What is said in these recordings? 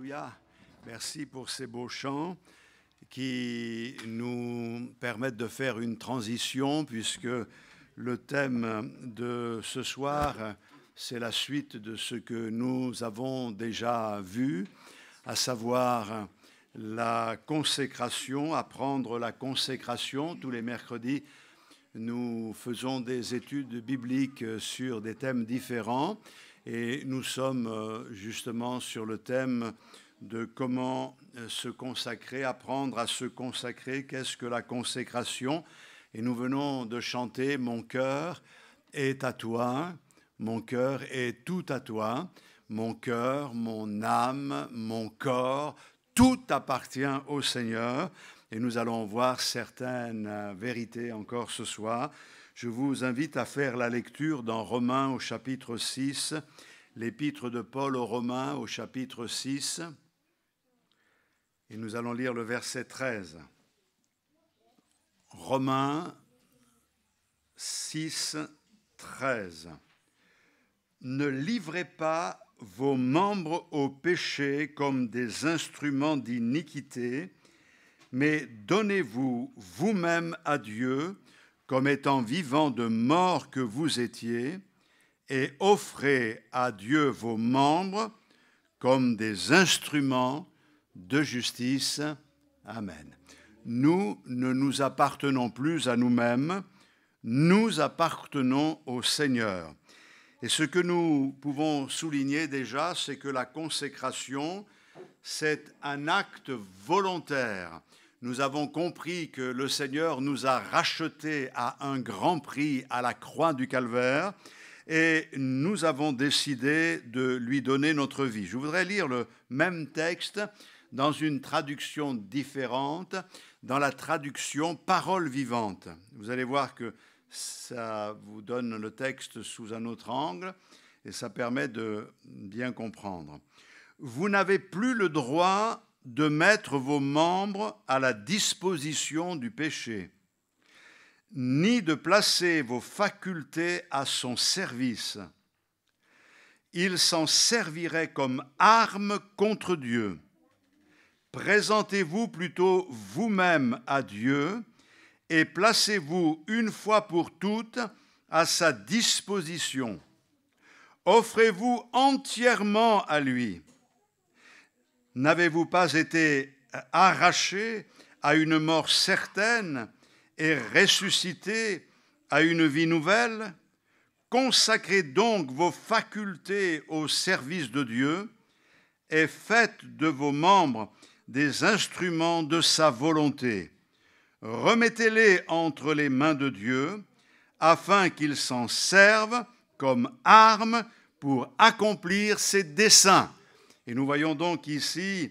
Alléluia. Merci pour ces beaux chants qui nous permettent de faire une transition puisque le thème de ce soir, c'est la suite de ce que nous avons déjà vu, à savoir la consécration, apprendre la consécration. Tous les mercredis, nous faisons des études bibliques sur des thèmes différents et nous sommes justement sur le thème de comment se consacrer, apprendre à se consacrer. Qu'est-ce que la consécration? Et nous venons de chanter « Mon cœur est à toi, mon cœur est tout à toi, mon cœur, mon âme, mon corps, tout appartient au Seigneur ». Et nous allons voir certaines vérités encore ce soir. Je vous invite à faire la lecture dans Romains au chapitre 6, l'épître de Paul aux Romains au chapitre 6. Et nous allons lire le verset 13. Romains 6, 13. Ne livrez pas vos membres au péché comme des instruments d'iniquité, mais donnez-vous vous-même à Dieu comme étant vivants de mort que vous étiez, et offrez à Dieu vos membres comme des instruments de justice. Amen. Nous ne nous appartenons plus à nous-mêmes, nous appartenons au Seigneur. Et ce que nous pouvons souligner déjà, c'est que la consécration, c'est un acte volontaire. Nous avons compris que le Seigneur nous a rachetés à un grand prix à la croix du Calvaire et nous avons décidé de lui donner notre vie. Je voudrais lire le même texte dans une traduction différente, dans la traduction Parole vivante. Vous allez voir que ça vous donne le texte sous un autre angle et ça permet de bien comprendre. Vous n'avez plus le droit de mettre vos membres à la disposition du péché, ni de placer vos facultés à son service. Il s'en servirait comme arme contre Dieu. Présentez-vous plutôt vous-même à Dieu et placez-vous une fois pour toutes à sa disposition. Offrez-vous entièrement à lui. N'avez-vous pas été arraché à une mort certaine et ressuscité à une vie nouvelle? Consacrez donc vos facultés au service de Dieu et faites de vos membres des instruments de sa volonté. Remettez-les entre les mains de Dieu afin qu'il s'en serve comme arme pour accomplir ses desseins. Et nous voyons donc ici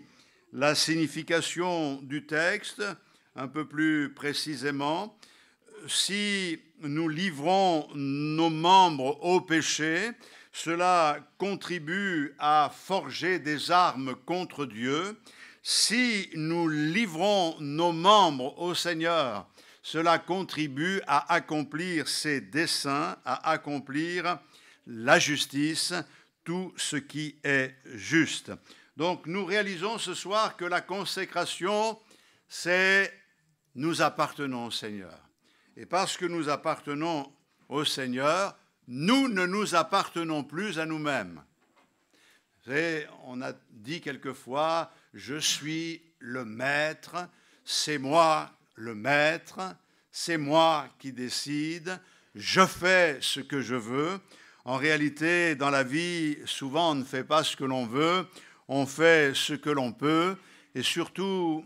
la signification du texte, un peu plus précisément. Si nous livrons nos membres au péché, cela contribue à forger des armes contre Dieu. Si nous livrons nos membres au Seigneur, cela contribue à accomplir ses desseins, à accomplir la justice, tout ce qui est juste. Donc nous réalisons ce soir que la consécration, c'est nous appartenons au Seigneur. Et parce que nous appartenons au Seigneur, nous ne nous appartenons plus à nous-mêmes. On a dit quelquefois, je suis le maître, c'est moi le maître, c'est moi qui décide, je fais ce que je veux. En réalité, dans la vie, souvent, on ne fait pas ce que l'on veut, on fait ce que l'on peut. Et surtout,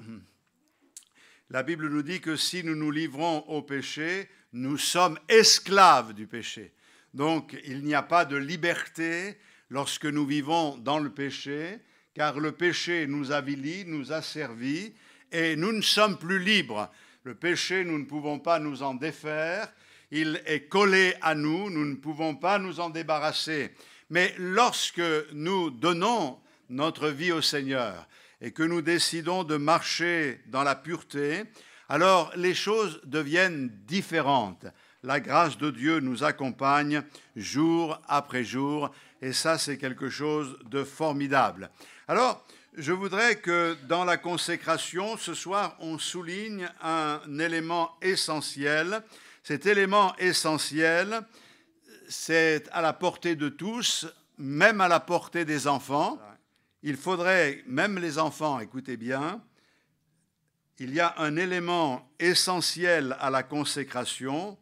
la Bible nous dit que si nous nous livrons au péché, nous sommes esclaves du péché. Donc, il n'y a pas de liberté lorsque nous vivons dans le péché, car le péché nous avilit, nous asservit, et nous ne sommes plus libres. Le péché, nous ne pouvons pas nous en défaire. Il est collé à nous, nous ne pouvons pas nous en débarrasser. Mais lorsque nous donnons notre vie au Seigneur et que nous décidons de marcher dans la pureté, alors les choses deviennent différentes. La grâce de Dieu nous accompagne jour après jour et ça c'est quelque chose de formidable. Alors, je voudrais que dans la consécration, ce soir, on souligne un élément essentiel. Cet élément essentiel, c'est à la portée de tous, même à la portée des enfants. Il faudrait, même les enfants, écoutez bien, il y a un élément essentiel à la consécration.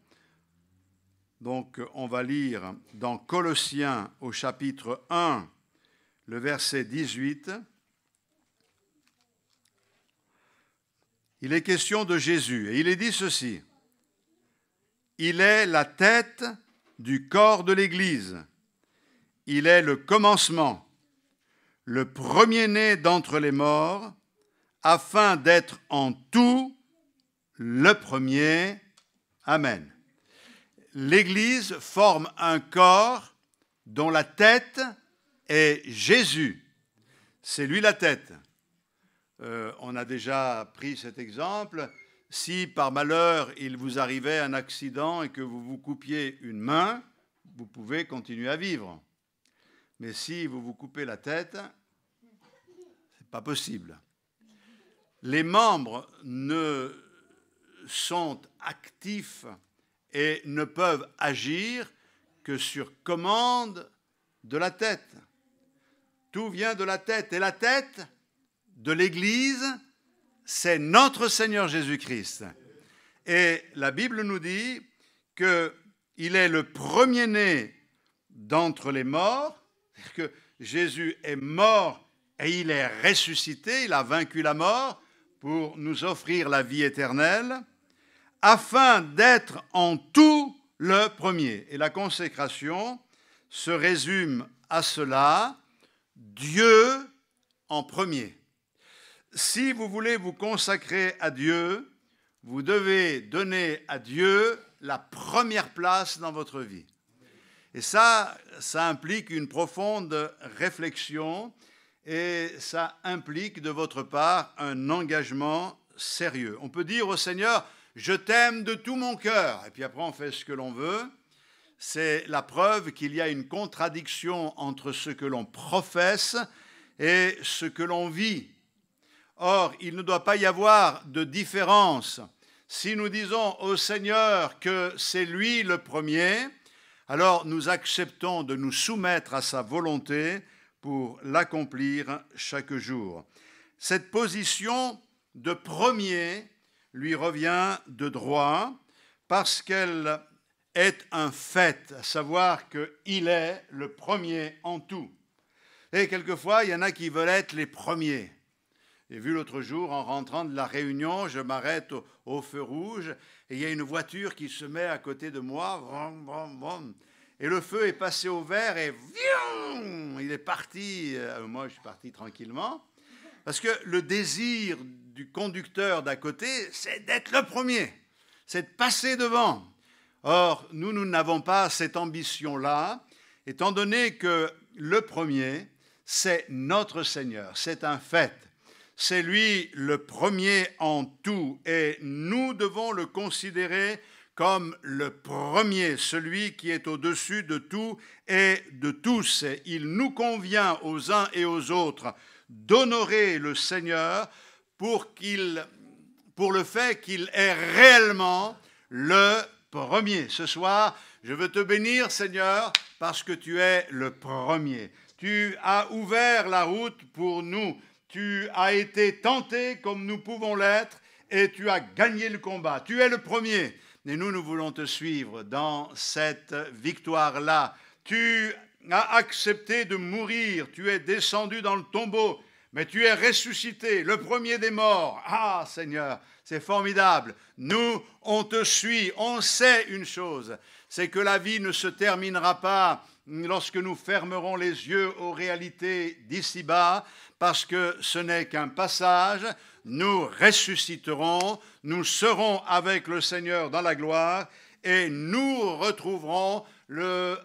Donc, on va lire dans Colossiens au chapitre 1, le verset 18. Il est question de Jésus et il est dit ceci. Il est la tête du corps de l'Église. Il est le commencement, le premier-né d'entre les morts, afin d'être en tout le premier. Amen. L'Église forme un corps dont la tête est Jésus. C'est lui la tête. On a déjà pris cet exemple. Si par malheur il vous arrivait un accident et que vous vous coupiez une main, vous pouvez continuer à vivre. Mais si vous vous coupez la tête, c'est pas possible. Les membres ne sont actifs et ne peuvent agir que sur commande de la tête. Tout vient de la tête. Et la tête de l'Église, c'est notre Seigneur Jésus-Christ. Et la Bible nous dit qu'il est le premier-né d'entre les morts, que Jésus est mort et il est ressuscité, il a vaincu la mort pour nous offrir la vie éternelle, afin d'être en tout le premier. Et la consécration se résume à cela, Dieu en premier. Si vous voulez vous consacrer à Dieu, vous devez donner à Dieu la première place dans votre vie. Et ça implique une profonde réflexion et ça implique de votre part un engagement sérieux. On peut dire au Seigneur, je t'aime de tout mon cœur, et puis après on fait ce que l'on veut. C'est la preuve qu'il y a une contradiction entre ce que l'on professe et ce que l'on vit. Or, il ne doit pas y avoir de différence. Si nous disons au Seigneur que c'est lui le premier, alors nous acceptons de nous soumettre à sa volonté pour l'accomplir chaque jour. Cette position de premier lui revient de droit parce qu'elle est un fait, à savoir qu'il est le premier en tout. Et quelquefois, il y en a qui veulent être les premiers. J'ai vu l'autre jour, en rentrant de la Réunion, je m'arrête au feu rouge et il y a une voiture qui se met à côté de moi. Vroom, vroom, vroom. Et le feu est passé au vert et il est parti. Moi, je suis parti tranquillement. Parce que le désir du conducteur d'à côté, c'est d'être le premier. C'est de passer devant. Or, nous n'avons pas cette ambition-là, étant donné que le premier, c'est notre Seigneur. C'est un fait. C'est lui le premier en tout et nous devons le considérer comme le premier, celui qui est au-dessus de tout et de tous. Et il nous convient aux uns et aux autres d'honorer le Seigneur pour le fait qu'il est réellement le premier. Ce soir, je veux te bénir, Seigneur, parce que tu es le premier. Tu as ouvert la route pour nous. Tu as été tenté comme nous pouvons l'être et tu as gagné le combat. Tu es le premier. Et nous voulons te suivre dans cette victoire-là. Tu as accepté de mourir. Tu es descendu dans le tombeau, mais tu es ressuscité, le premier des morts. Ah, Seigneur, c'est formidable. Nous, on te suit. On sait une chose, c'est que la vie ne se terminera pas lorsque nous fermerons les yeux aux réalités d'ici-bas, parce que ce n'est qu'un passage, nous ressusciterons, nous serons avec le Seigneur dans la gloire et nous retrouverons le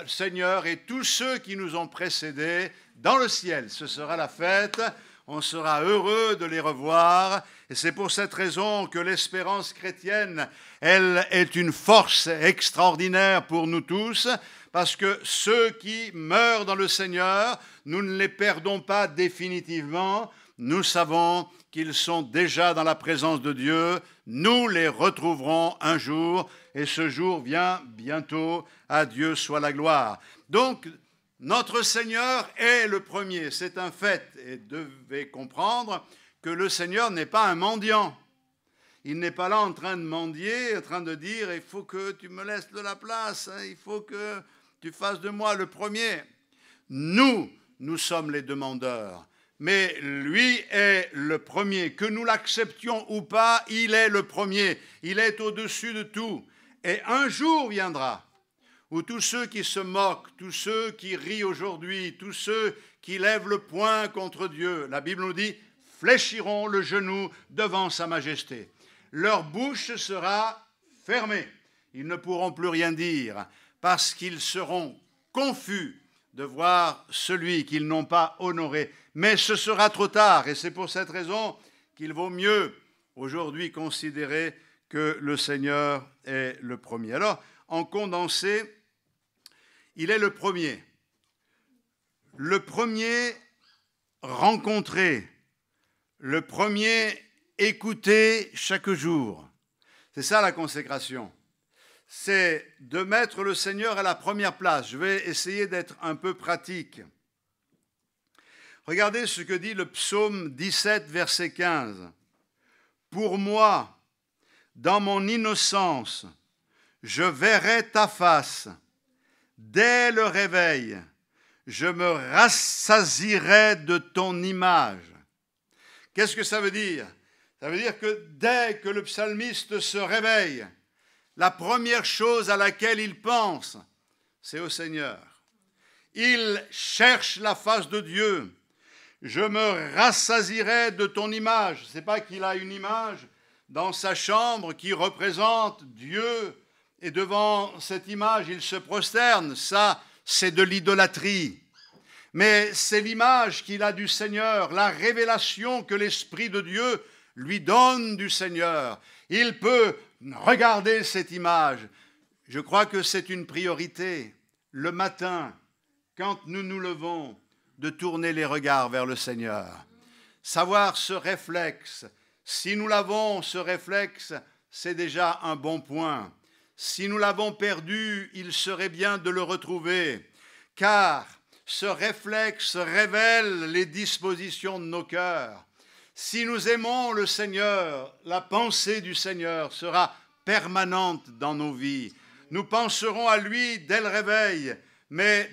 Seigneur et tous ceux qui nous ont précédés dans le ciel. Ce sera la fête, on sera heureux de les revoir et c'est pour cette raison que l'espérance chrétienne, elle est une force extraordinaire pour nous tous, parce que ceux qui meurent dans le Seigneur, nous ne les perdons pas définitivement. Nous savons qu'ils sont déjà dans la présence de Dieu. Nous les retrouverons un jour, et ce jour vient bientôt. À Dieu soit la gloire. Donc, notre Seigneur est le premier, c'est un fait. Et devez comprendre que le Seigneur n'est pas un mendiant. Il n'est pas là en train de mendier, en train de dire « il faut que tu me laisses de la place, hein, il faut que tu fasses de moi le premier ». Nous sommes les demandeurs. Mais lui est le premier. Que nous l'acceptions ou pas, il est le premier. Il est au-dessus de tout. Et un jour viendra où tous ceux qui se moquent, tous ceux qui rient aujourd'hui, tous ceux qui lèvent le poing contre Dieu, la Bible nous dit, fléchiront le genou devant sa majesté. Leur bouche sera fermée. Ils ne pourront plus rien dire parce qu'ils seront confus de voir celui qu'ils n'ont pas honoré. Mais ce sera trop tard, et c'est pour cette raison qu'il vaut mieux aujourd'hui considérer que le Seigneur est le premier. Alors, en condensé, il est le premier rencontré, le premier écouté chaque jour. C'est ça la consécration. C'est de mettre le Seigneur à la première place. Je vais essayer d'être un peu pratique. Regardez ce que dit le psaume 17, verset 15. « Pour moi, dans mon innocence, je verrai ta face. Dès le réveil, je me rassasierai de ton image. » Qu'est-ce que ça veut dire? Ça veut dire que dès que le psalmiste se réveille, la première chose à laquelle il pense, c'est au Seigneur. Il cherche la face de Dieu. Je me rassasierai de ton image. Ce n'est pas qu'il a une image dans sa chambre qui représente Dieu et devant cette image, il se prosterne. Ça, c'est de l'idolâtrie. Mais c'est l'image qu'il a du Seigneur, la révélation que l'Esprit de Dieu lui donne du Seigneur. Il peut regarder cette image. Je crois que c'est une priorité. Le matin, quand nous nous levons, de tourner les regards vers le Seigneur. Savoir ce réflexe. Si nous l'avons, ce réflexe, c'est déjà un bon point. Si nous l'avons perdu, il serait bien de le retrouver, car ce réflexe révèle les dispositions de nos cœurs. Si nous aimons le Seigneur, la pensée du Seigneur sera permanente dans nos vies. Nous penserons à lui dès le réveil, mais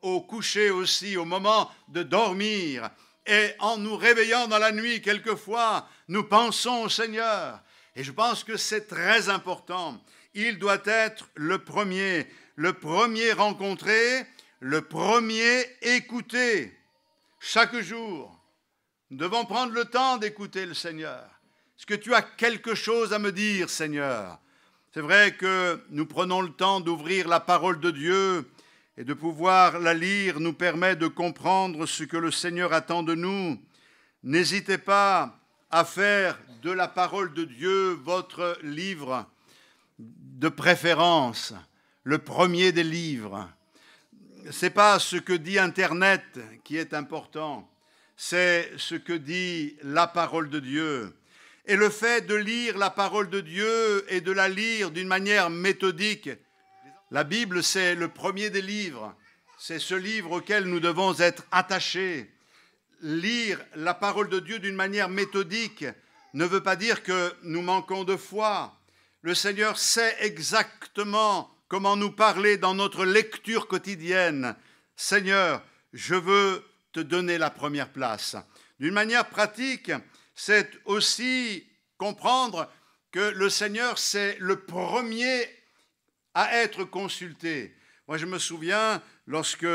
au coucher aussi, au moment de dormir, et en nous réveillant dans la nuit, quelquefois, nous pensons au Seigneur. Et je pense que c'est très important. Il doit être le premier rencontré, le premier écouté. Chaque jour, nous devons prendre le temps d'écouter le Seigneur. Est-ce que tu as quelque chose à me dire, Seigneur? C'est vrai que nous prenons le temps d'ouvrir la parole de Dieu et de pouvoir la lire nous permet de comprendre ce que le Seigneur attend de nous. N'hésitez pas à faire de la parole de Dieu votre livre de préférence, le premier des livres. Ce n'est pas ce que dit Internet qui est important, c'est ce que dit la parole de Dieu. Et le fait de lire la parole de Dieu et de la lire d'une manière méthodique, la Bible c'est le premier des livres, c'est ce livre auquel nous devons être attachés. Lire la parole de Dieu d'une manière méthodique ne veut pas dire que nous manquons de foi. Le Seigneur sait exactement comment nous parler dans notre lecture quotidienne. Seigneur, je veux te donner la première place. D'une manière pratique, c'est aussi comprendre que le Seigneur, c'est le premier à être consulté. Moi, je me souviens, lorsque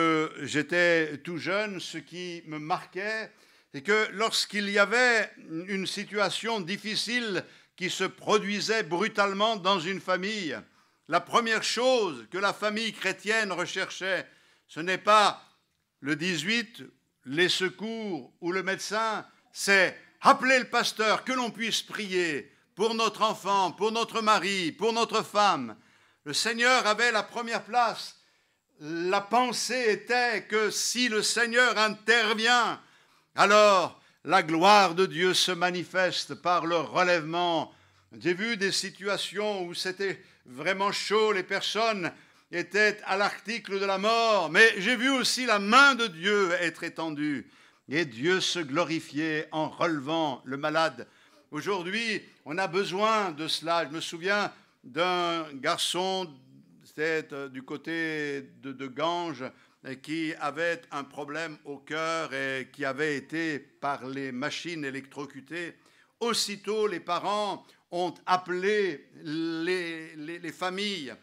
j'étais tout jeune, ce qui me marquait, c'est que lorsqu'il y avait une situation difficile qui se produisait brutalement dans une famille, la première chose que la famille chrétienne recherchait, ce n'est pas le 18, les secours ou le médecin, c'est appeler le pasteur, que l'on puisse prier pour notre enfant, pour notre mari, pour notre femme. Le Seigneur avait la première place. La pensée était que si le Seigneur intervient, alors la gloire de Dieu se manifeste par le relèvement. J'ai vu des situations où c'était vraiment chaud, les personnes étaient à l'article de la mort, mais j'ai vu aussi la main de Dieu être étendue et Dieu se glorifiait en relevant le malade. Aujourd'hui, on a besoin de cela. Je me souviens d'un garçon, c'était du côté de Ganges, qui avait un problème au cœur et qui avait été par les machines électrocutées. Aussitôt, les parents ont appelé les familles,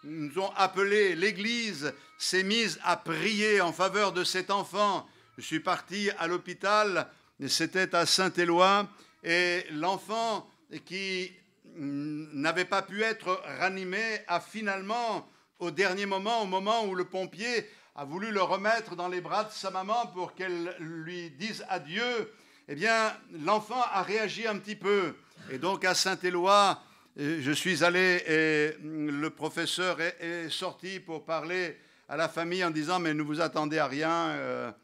nous ont appelé, l'Église s'est mise à prier en faveur de cet enfant. Je suis parti à l'hôpital, c'était à Saint-Éloi, et l'enfant qui n'avait pas pu être ranimé a finalement, au dernier moment, au moment où le pompier a voulu le remettre dans les bras de sa maman pour qu'elle lui dise adieu, eh bien, l'enfant a réagi un petit peu. Et donc, à Saint-Éloi, je suis allé et le professeur est sorti pour parler à la famille en disant « Mais ne vous attendez à rien.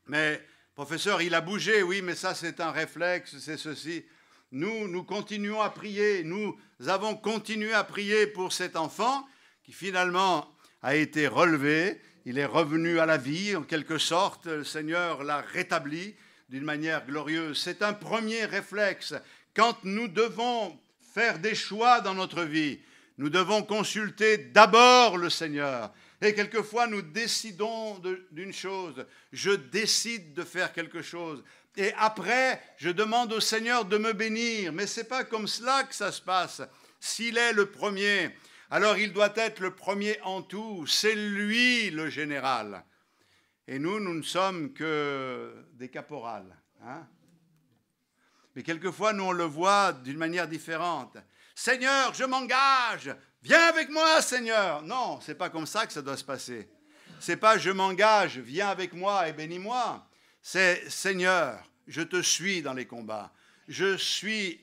Mais, professeur, il a bougé, oui, mais ça, c'est un réflexe, c'est ceci. » Nous continuons à prier. Nous avons continué à prier pour cet enfant qui, finalement, a été relevé. Il est revenu à la vie, en quelque sorte. Le Seigneur l'a rétabli d'une manière glorieuse. C'est un premier réflexe. Quand nous devons faire des choix dans notre vie, nous devons consulter d'abord le Seigneur. Et quelquefois, nous décidons d'une chose. Je décide de faire quelque chose. Et après, je demande au Seigneur de me bénir. Mais ce n'est pas comme cela que ça se passe. S'il est le premier, alors il doit être le premier en tout. C'est lui le général. Et nous ne sommes que des caporales. Hein? Mais quelquefois, nous, on le voit d'une manière différente. « Seigneur, je m'engage. Viens avec moi, Seigneur. » Non, ce n'est pas comme ça que ça doit se passer. Ce n'est pas « je m'engage, viens avec moi et bénis-moi ». C'est « Seigneur, je te suis dans les combats. Je suis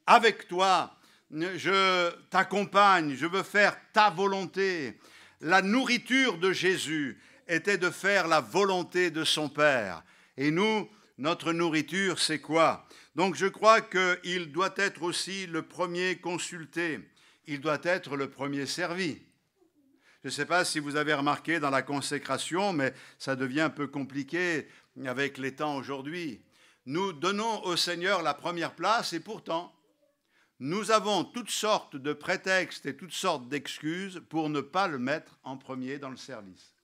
avec toi. Je t'accompagne. Je veux faire ta volonté. » La nourriture de Jésus était de faire la volonté de son Père. Et nous, notre nourriture, c'est quoi? Donc je crois qu'il doit être aussi le premier consulté. Il doit être le premier servi. Je ne sais pas si vous avez remarqué dans la consécration, mais ça devient un peu compliqué avec les temps aujourd'hui. Nous donnons au Seigneur la première place et pourtant, nous avons toutes sortes de prétextes et toutes sortes d'excuses pour ne pas le mettre en premier dans le service.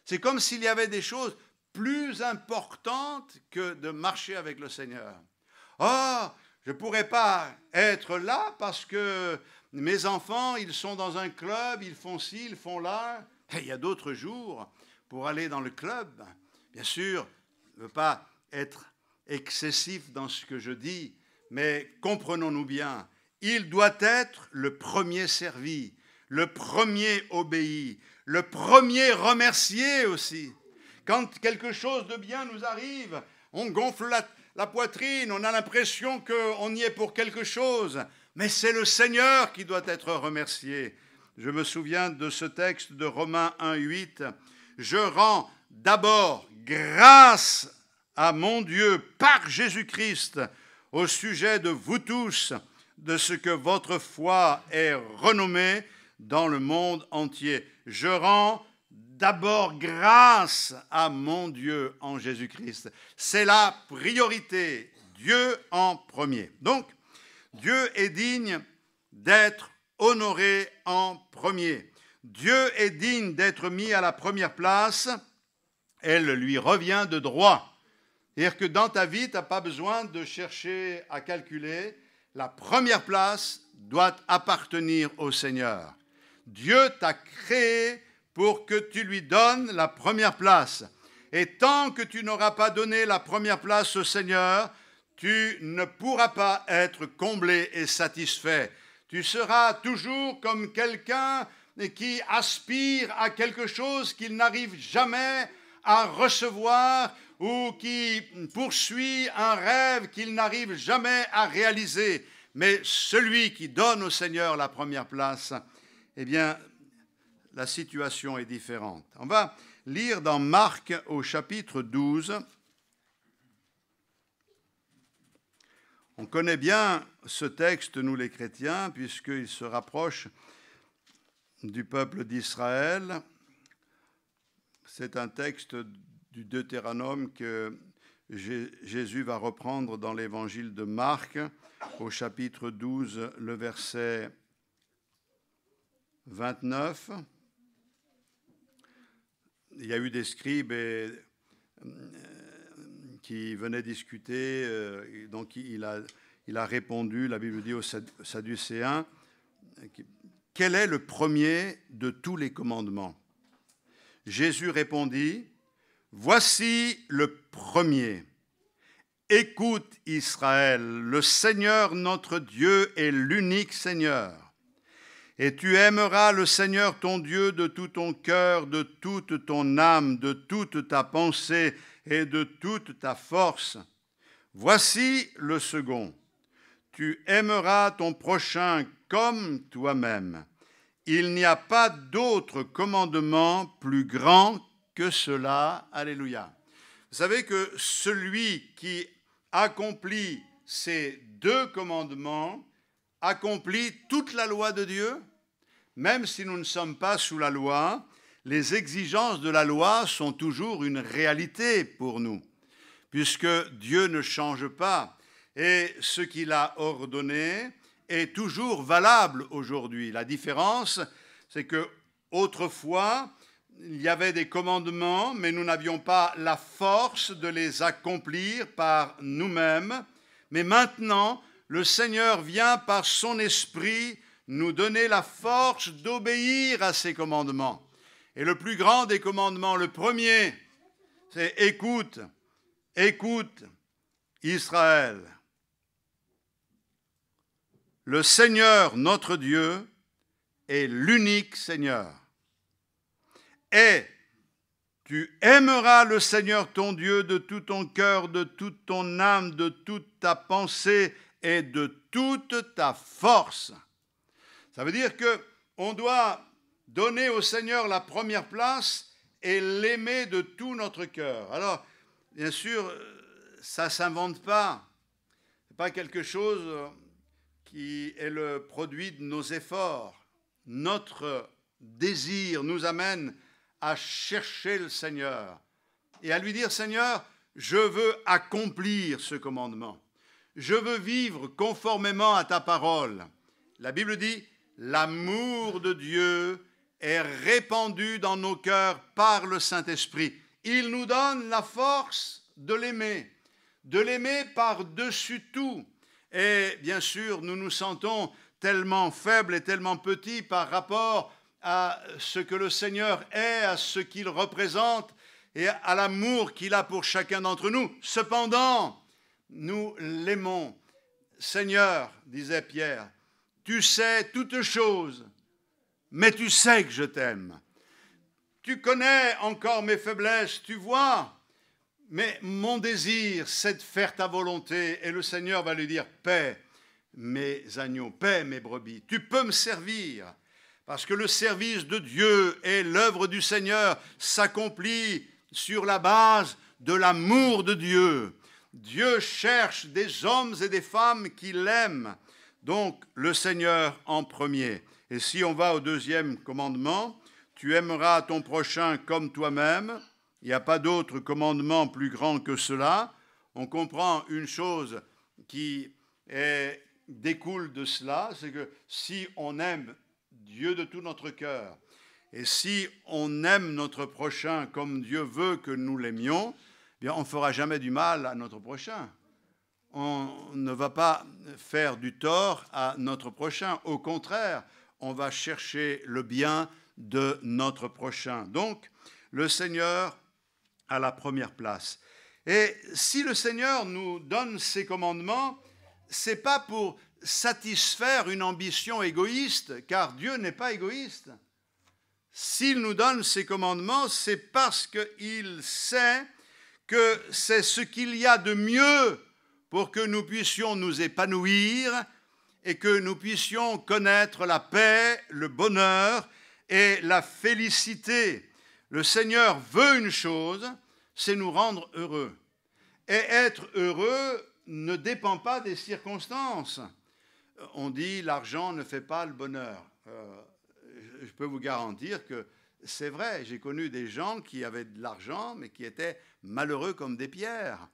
C'est comme s'il y avait des choses plus importantes que de marcher avec le Seigneur. Oh, je ne pourrais pas être là parce que mes enfants, ils sont dans un club, ils font ci, ils font là. Et il y a d'autres jours pour aller dans le club. Bien sûr, je ne veux pas être excessif dans ce que je dis, mais comprenons-nous bien, il doit être le premier servi, le premier obéi, le premier remercié aussi. Quand quelque chose de bien nous arrive, on gonfle la poitrine, on a l'impression qu'on y est pour quelque chose, mais c'est le Seigneur qui doit être remercié. Je me souviens de ce texte de Romains 1,8. « Je rends d'abord grâce à mon Dieu par Jésus-Christ au sujet de vous tous, de ce que votre foi est renommée dans le monde entier. Je rends d'abord grâce à mon Dieu en Jésus-Christ. » C'est la priorité, Dieu en premier. Donc, Dieu est digne d'être honoré en premier. Dieu est digne d'être mis à la première place. Elle lui revient de droit. C'est-à-dire que dans ta vie, tu n'as pas besoin de chercher à calculer. La première place doit appartenir au Seigneur. Dieu t'a créé pour que tu lui donnes la première place. Et tant que tu n'auras pas donné la première place au Seigneur, tu ne pourras pas être comblé et satisfait. Tu seras toujours comme quelqu'un qui aspire à quelque chose qu'il n'arrive jamais à recevoir ou qui poursuit un rêve qu'il n'arrive jamais à réaliser. Mais celui qui donne au Seigneur la première place, eh bien, la situation est différente. On va lire dans Marc au chapitre 12. On connaît bien ce texte, nous les chrétiens, puisqu'il se rapproche du peuple d'Israël. C'est un texte du Deutéronome que Jésus va reprendre dans l'évangile de Marc, au chapitre 12, le verset 29. Il y a eu des scribes qui venaient discuter, donc il a répondu, la Bible dit aux Sadducéens, quel est le premier de tous les commandements? Jésus répondit, voici le premier. Écoute Israël, le Seigneur notre Dieu est l'unique Seigneur. Et tu aimeras le Seigneur ton Dieu de tout ton cœur, de toute ton âme, de toute ta pensée et de toute ta force. Voici le second. Tu aimeras ton prochain comme toi-même. Il n'y a pas d'autre commandement plus grand que cela. Alléluia. Vous savez que celui qui accomplit ces deux commandements accomplit toute la loi de Dieu. Même si nous ne sommes pas sous la loi, les exigences de la loi sont toujours une réalité pour nous, puisque Dieu ne change pas et ce qu'il a ordonné est toujours valable aujourd'hui. La différence, c'est que autrefois, il y avait des commandements, mais nous n'avions pas la force de les accomplir par nous-mêmes. Mais maintenant, le Seigneur vient par son esprit nous donner la force d'obéir à ses commandements. Et le plus grand des commandements, le premier, c'est écoute, écoute Israël. Le Seigneur, notre Dieu, est l'unique Seigneur. Et tu aimeras le Seigneur ton Dieu de tout ton cœur, de toute ton âme, de toute ta pensée et de toute ta force. Ça veut dire qu'on doit donner au Seigneur la première place et l'aimer de tout notre cœur. Alors, bien sûr, ça ne s'invente pas. Ce n'est pas quelque chose qui est le produit de nos efforts. Notre désir nous amène à chercher le Seigneur et à lui dire, Seigneur, je veux accomplir ce commandement. Je veux vivre conformément à ta parole. La Bible dit, l'amour de Dieu est répandu dans nos cœurs par le Saint-Esprit. Il nous donne la force de l'aimer par-dessus tout. Et bien sûr, nous nous sentons tellement faibles et tellement petits par rapport à ce que le Seigneur est, à ce qu'il représente et à l'amour qu'il a pour chacun d'entre nous. Cependant, nous l'aimons. Seigneur, disait Pierre, tu sais toutes choses, mais tu sais que je t'aime. Tu connais encore mes faiblesses, tu vois, mais mon désir, c'est de faire ta volonté. Et le Seigneur va lui dire, paie mes agneaux, paie mes brebis. Tu peux me servir, parce que le service de Dieu et l'œuvre du Seigneur s'accomplit sur la base de l'amour de Dieu. Dieu cherche des hommes et des femmes qui l'aiment. Donc, le Seigneur en premier. Et si on va au deuxième commandement, tu aimeras ton prochain comme toi-même. Il n'y a pas d'autre commandement plus grand que cela. On comprend une chose qui découle de cela, c'est que si on aime Dieu de tout notre cœur, et si on aime notre prochain comme Dieu veut que nous l'aimions, eh bien on ne fera jamais du mal à notre prochain. On ne va pas faire du tort à notre prochain. Au contraire, on va chercher le bien de notre prochain. Donc, le Seigneur à la première place. Et si le Seigneur nous donne ses commandements, ce n'est pas pour satisfaire une ambition égoïste, car Dieu n'est pas égoïste. S'il nous donne ses commandements, c'est parce qu'il sait que c'est ce qu'il y a de mieux pour que nous puissions nous épanouir et que nous puissions connaître la paix, le bonheur et la félicité. Le Seigneur veut une chose, c'est nous rendre heureux. Et être heureux ne dépend pas des circonstances. On dit l'argent ne fait pas le bonheur. Je peux vous garantir que c'est vrai. J'ai connu des gens qui avaient de l'argent mais qui étaient malheureux comme des pierres.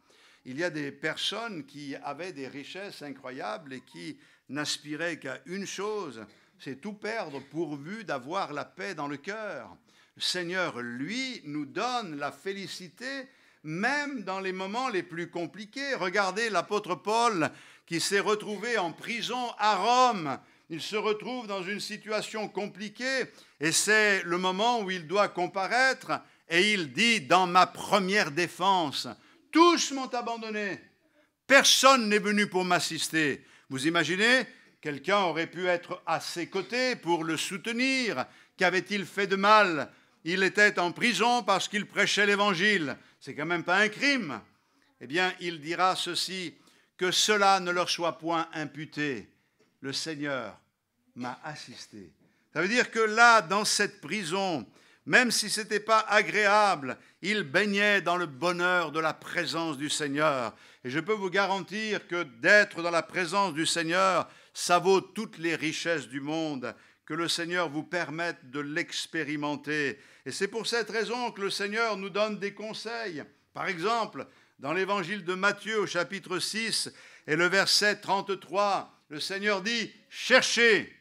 Il y a des personnes qui avaient des richesses incroyables et qui n'aspiraient qu'à une chose, c'est tout perdre pourvu d'avoir la paix dans le cœur. Le Seigneur, lui, nous donne la félicité même dans les moments les plus compliqués. Regardez l'apôtre Paul qui s'est retrouvé en prison à Rome. Il se retrouve dans une situation compliquée et c'est le moment où il doit comparaître et il dit dans ma première défense, tous m'ont abandonné, personne n'est venu pour m'assister. Vous imaginez, quelqu'un aurait pu être à ses côtés pour le soutenir. Qu'avait-il fait de mal? Il était en prison parce qu'il prêchait l'Évangile. C'est quand même pas un crime. Eh bien, il dira ceci, que cela ne leur soit point imputé. Le Seigneur m'a assisté. Ça veut dire que là, dans cette prison, même si ce n'était pas agréable, il baignait dans le bonheur de la présence du Seigneur. Et je peux vous garantir que d'être dans la présence du Seigneur, ça vaut toutes les richesses du monde. Que le Seigneur vous permette de l'expérimenter. Et c'est pour cette raison que le Seigneur nous donne des conseils. Par exemple, dans l'évangile de Matthieu au chapitre 6 et le verset 33, le Seigneur dit « Cherchez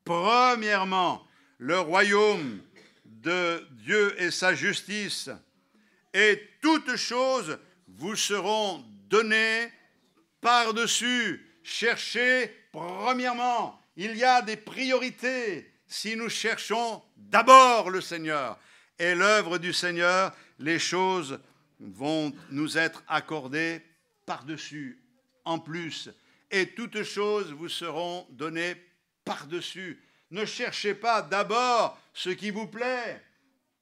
premièrement le royaume de Dieu et sa justice, et toutes choses vous seront données par-dessus. Cherchez premièrement. » Il y a des priorités si nous cherchons d'abord le Seigneur. Et l'œuvre du Seigneur, les choses vont nous être accordées par-dessus, en plus. Et toutes choses vous seront données par-dessus. Ne cherchez pas d'abord ce qui vous plaît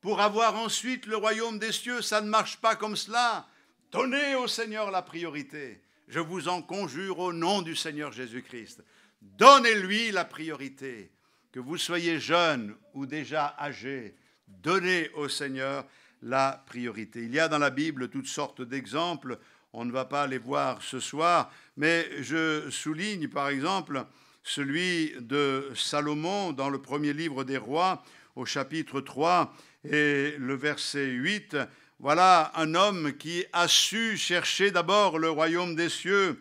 pour avoir ensuite le royaume des cieux. Ça ne marche pas comme cela. Donnez au Seigneur la priorité. Je vous en conjure au nom du Seigneur Jésus-Christ. Donnez-lui la priorité. Que vous soyez jeune ou déjà âgé, donnez au Seigneur la priorité. Il y a dans la Bible toutes sortes d'exemples. On ne va pas les voir ce soir, mais je souligne par exemple celui de Salomon dans le premier livre des Rois, au chapitre 3 et le verset 8. Voilà un homme qui a su chercher d'abord le royaume des cieux.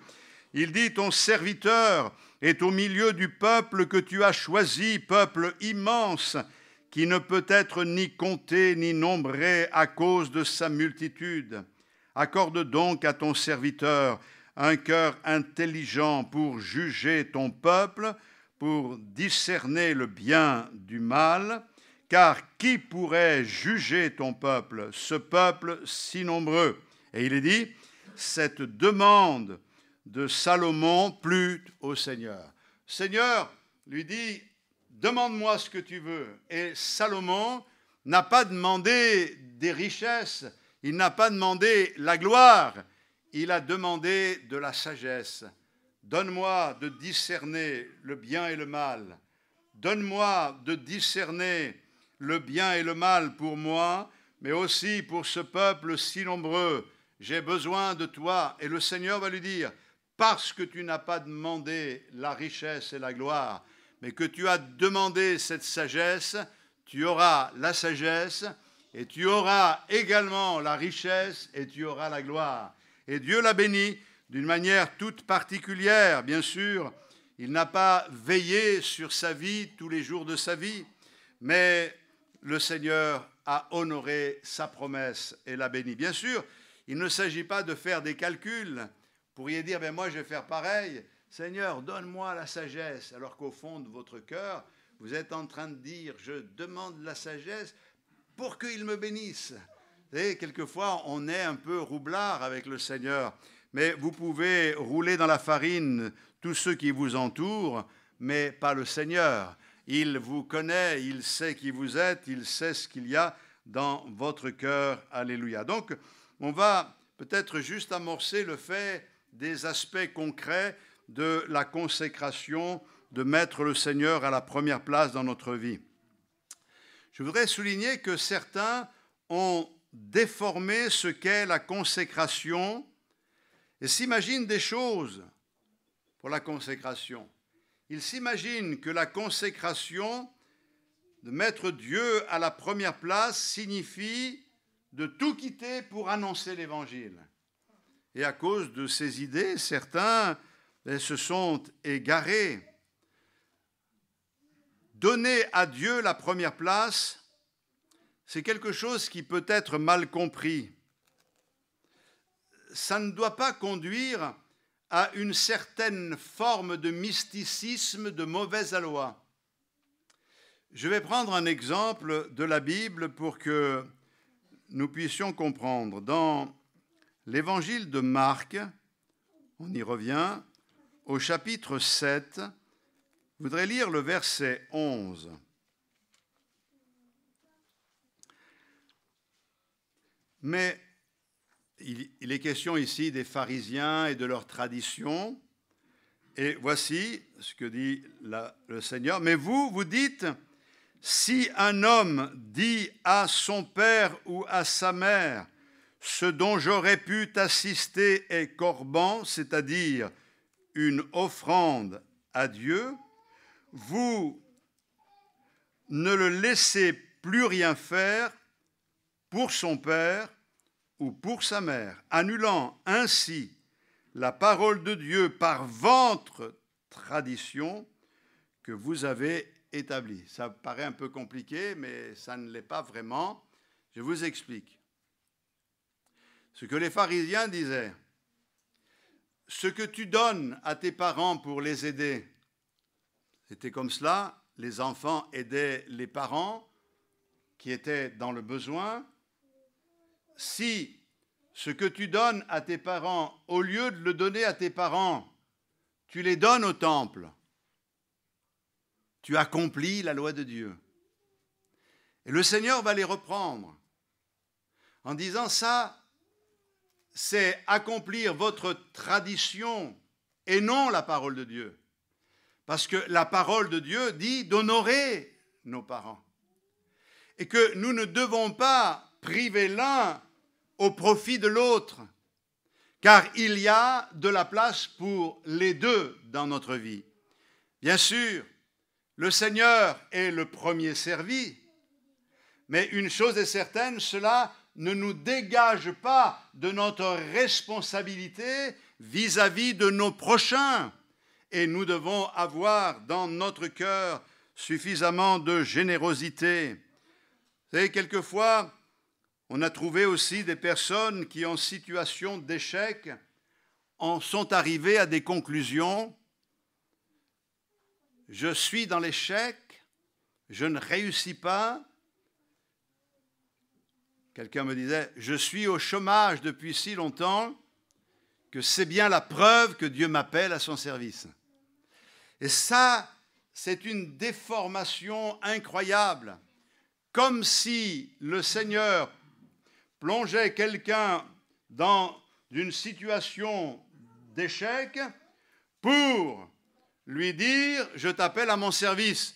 Il dit, ton serviteur est au milieu du peuple que tu as choisi, peuple immense, qui ne peut être ni compté ni nombré à cause de sa multitude. Accorde donc à ton serviteur un cœur intelligent pour juger ton peuple, pour discerner le bien du mal, car qui pourrait juger ton peuple, ce peuple si nombreux? Et il est dit, cette demande de Salomon plut au Seigneur. Seigneur lui dit, demande-moi ce que tu veux. Et Salomon n'a pas demandé des richesses, il n'a pas demandé la gloire, il a demandé de la sagesse. Donne-moi de discerner le bien et le mal. Donne-moi de discerner le bien et le mal pour moi, mais aussi pour ce peuple si nombreux. J'ai besoin de toi. Et le Seigneur va lui dire, parce que tu n'as pas demandé la richesse et la gloire, mais que tu as demandé cette sagesse, tu auras la sagesse et tu auras également la richesse et tu auras la gloire. Et Dieu l'a béni d'une manière toute particulière, bien sûr. Il n'a pas veillé sur sa vie tous les jours de sa vie, mais le Seigneur a honoré sa promesse et l'a béni. Bien sûr, il ne s'agit pas de faire des calculs. Vous pourriez dire, ben moi je vais faire pareil. Seigneur, donne-moi la sagesse, alors qu'au fond de votre cœur, vous êtes en train de dire, je demande la sagesse pour qu'il me bénisse. Vous savez, quelquefois, on est un peu roublard avec le Seigneur, mais vous pouvez rouler dans la farine tous ceux qui vous entourent, mais pas le Seigneur. Il vous connaît, il sait qui vous êtes, il sait ce qu'il y a dans votre cœur. Alléluia. Donc, on va peut-être juste amorcer le fait des aspects concrets de la consécration, de mettre le Seigneur à la première place dans notre vie. Je voudrais souligner que certains ont déformé ce qu'est la consécration et s'imaginent des choses pour la consécration. Ils s'imaginent que la consécration, de mettre Dieu à la première place, signifie de tout quitter pour annoncer l'Évangile. Et à cause de ces idées, certains se sont égarés. Donner à Dieu la première place, c'est quelque chose qui peut être mal compris. Ça ne doit pas conduire à une certaine forme de mysticisme, de mauvaise aloi. Je vais prendre un exemple de la Bible pour que nous puissions comprendre. Dans l'évangile de Marc, on y revient, au chapitre 7, je voudrais lire le verset 11. Mais il est question ici des pharisiens et de leur tradition. Et voici ce que dit le Seigneur. Mais vous, vous dites, si un homme dit à son père ou à sa mère, ce dont j'aurais pu t'assister est corban, c'est-à-dire une offrande à Dieu, vous ne le laissez plus rien faire pour son père ou pour sa mère, annulant ainsi la parole de Dieu par votre tradition que vous avez établie. Ça paraît un peu compliqué, mais ça ne l'est pas vraiment. Je vous explique. Ce que les pharisiens disaient, ce que tu donnes à tes parents pour les aider, c'était comme cela, les enfants aidaient les parents qui étaient dans le besoin. Si ce que tu donnes à tes parents, au lieu de le donner à tes parents, tu les donnes au temple, tu accomplis la loi de Dieu. Et le Seigneur va les reprendre en disant ça, c'est accomplir votre tradition et non la parole de Dieu. Parce que la parole de Dieu dit d'honorer nos parents. Et que nous ne devons pas priver l'un au profit de l'autre, car il y a de la place pour les deux dans notre vie. Bien sûr, le Seigneur est le premier servi, mais une chose est certaine, cela ne nous dégage pas de notre responsabilité vis-à-vis de nos prochains. Et nous devons avoir dans notre cœur suffisamment de générosité. Vous savez, quelquefois, on a trouvé aussi des personnes qui, en situation d'échec, en sont arrivées à des conclusions. Je suis dans l'échec, je ne réussis pas. Quelqu'un me disait, je suis au chômage depuis si longtemps que c'est bien la preuve que Dieu m'appelle à son service. Et ça, c'est une déformation incroyable. Comme si le Seigneur plongeait quelqu'un dans une situation d'échec pour lui dire « je t'appelle à mon service ».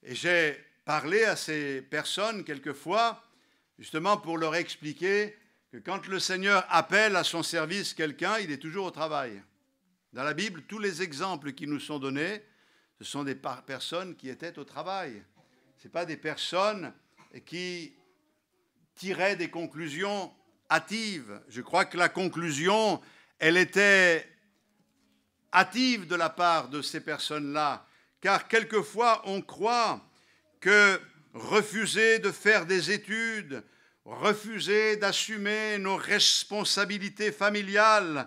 Et j'ai parlé à ces personnes quelquefois, justement pour leur expliquer que quand le Seigneur appelle à son service quelqu'un, il est toujours au travail. Dans la Bible, tous les exemples qui nous sont donnés, ce sont des personnes qui étaient au travail. Ce ne sont pas des personnes qui tiraient des conclusions hâtives. Je crois que la conclusion, elle était hâtive de la part de ces personnes-là, car quelquefois on croit que refuser de faire des études, refuser d'assumer nos responsabilités familiales ne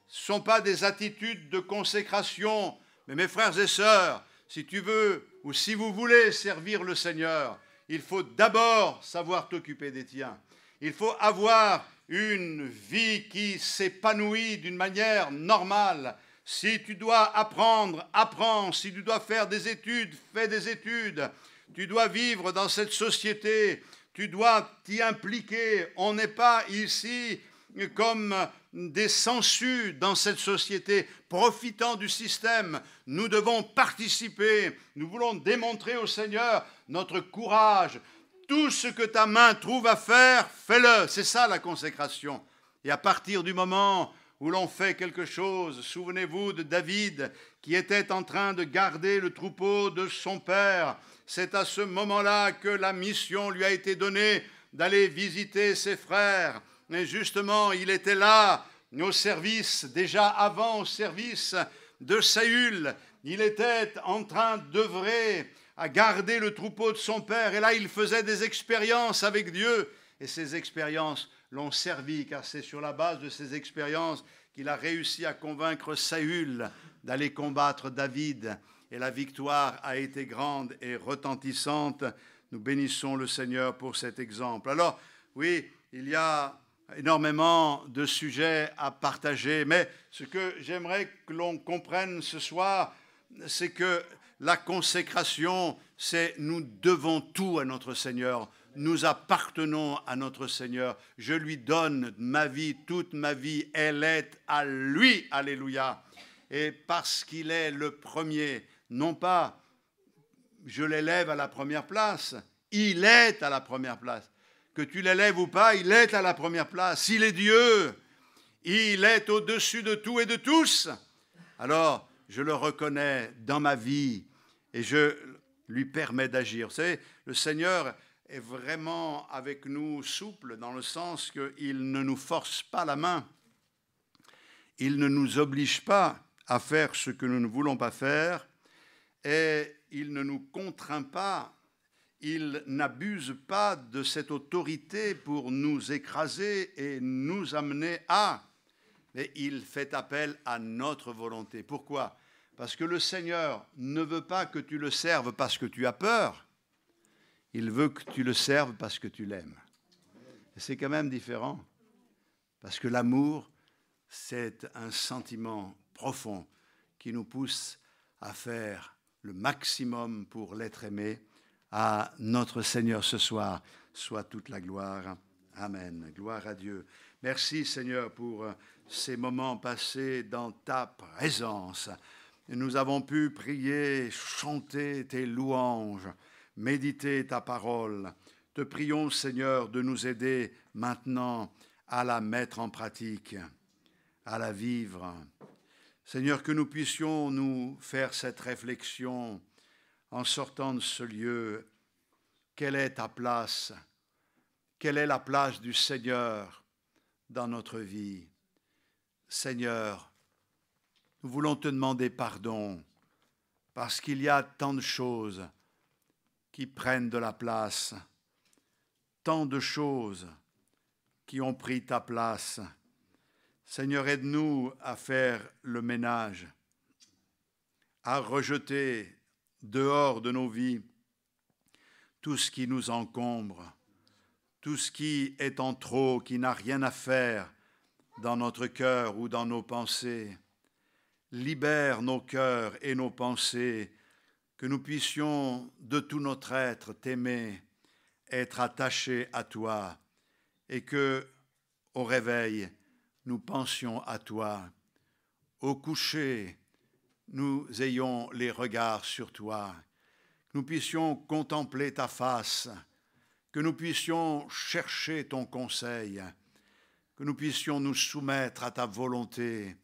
sont pas des attitudes de consécration. Mais mes frères et sœurs, si tu veux ou si vous voulez servir le Seigneur, il faut d'abord savoir t'occuper des tiens. Il faut avoir une vie qui s'épanouit d'une manière normale. Si tu dois apprendre, apprends. Si tu dois faire des études, fais des études. Tu dois vivre dans cette société. Tu dois t'y impliquer. On n'est pas ici comme des sangsues dans cette société, profitant du système. Nous devons participer. Nous voulons démontrer au Seigneur notre courage. Tout ce que ta main trouve à faire, fais-le. C'est ça la consécration. Et à partir du moment où l'on fait quelque chose, souvenez-vous de David qui était en train de garder le troupeau de son père. C'est à ce moment-là que la mission lui a été donnée d'aller visiter ses frères. Et justement, il était là, au service, déjà avant au service de Saül. Il était en train d'œuvrer à garder le troupeau de son père. Et là, il faisait des expériences avec Dieu. Et ces expériences l'ont servi, car c'est sur la base de ces expériences qu'il a réussi à convaincre Saül d'aller combattre David. Et la victoire a été grande et retentissante. Nous bénissons le Seigneur pour cet exemple. Alors, oui, il y a énormément de sujets à partager, mais ce que j'aimerais que l'on comprenne ce soir, c'est que la consécration, c'est nous devons tout à notre Seigneur. Nous appartenons à notre Seigneur. Je lui donne ma vie, toute ma vie, elle est à lui. Alléluia. Et parce qu'il est le premier, non pas je l'élève à la première place, il est à la première place. Que tu l'élèves ou pas, il est à la première place. Il est Dieu. Il est au-dessus de tout et de tous. Alors, je le reconnais dans ma vie et je lui permets d'agir. Vous savez, le Seigneur est vraiment avec nous souple dans le sens qu'il ne nous force pas la main. Il ne nous oblige pas à faire ce que nous ne voulons pas faire et il ne nous contraint pas. Il n'abuse pas de cette autorité pour nous écraser et nous amener à. Mais il fait appel à notre volonté. Pourquoi ? Parce que le Seigneur ne veut pas que tu le serves parce que tu as peur. Il veut que tu le serves parce que tu l'aimes. Et c'est quand même différent. Parce que l'amour, c'est un sentiment profond qui nous pousse à faire le maximum pour l'être aimé. À notre Seigneur ce soir, soit toute la gloire. Amen. Gloire à Dieu. Merci Seigneur pour ces moments passés dans ta présence. Nous avons pu prier, chanter tes louanges, méditer ta parole. Te prions Seigneur de nous aider maintenant à la mettre en pratique, à la vivre. Seigneur, que nous puissions nous faire cette réflexion en sortant de ce lieu. Quelle est ta place? Quelle est la place du Seigneur dans notre vie? Seigneur, nous voulons te demander pardon parce qu'il y a tant de choses qui prennent de la place, tant de choses qui ont pris ta place. Seigneur, aide-nous à faire le ménage, à rejeter dehors de nos vies tout ce qui nous encombre, tout ce qui est en trop, qui n'a rien à faire dans notre cœur ou dans nos pensées. Libère nos cœurs et nos pensées, que nous puissions de tout notre être t'aimer, être attachés à toi, et que, au réveil, nous pensions à toi. Au coucher, nous ayons les regards sur toi, que nous puissions contempler ta face, que nous puissions chercher ton conseil, que nous puissions nous soumettre à ta volonté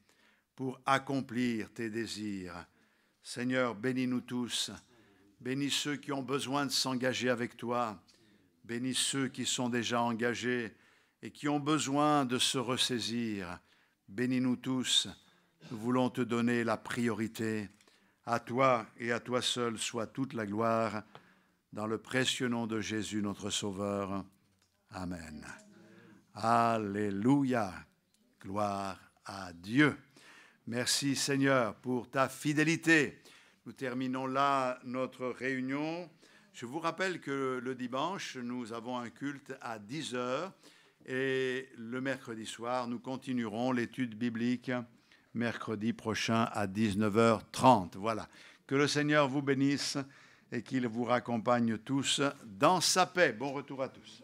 pour accomplir tes désirs. Seigneur, bénis-nous tous, bénis ceux qui ont besoin de s'engager avec toi, bénis ceux qui sont déjà engagés et qui ont besoin de se ressaisir. Bénis-nous tous. Nous voulons te donner la priorité. À toi et à toi seul soit toute la gloire. Dans le précieux nom de Jésus, notre Sauveur. Amen. Alléluia. Gloire à Dieu. Merci Seigneur pour ta fidélité. Nous terminons là notre réunion. Je vous rappelle que le dimanche, nous avons un culte à 10h. Et le mercredi soir, nous continuerons l'étude biblique mercredi prochain à 19h30. Voilà. Que le Seigneur vous bénisse et qu'il vous raccompagne tous dans sa paix. Bon retour à tous.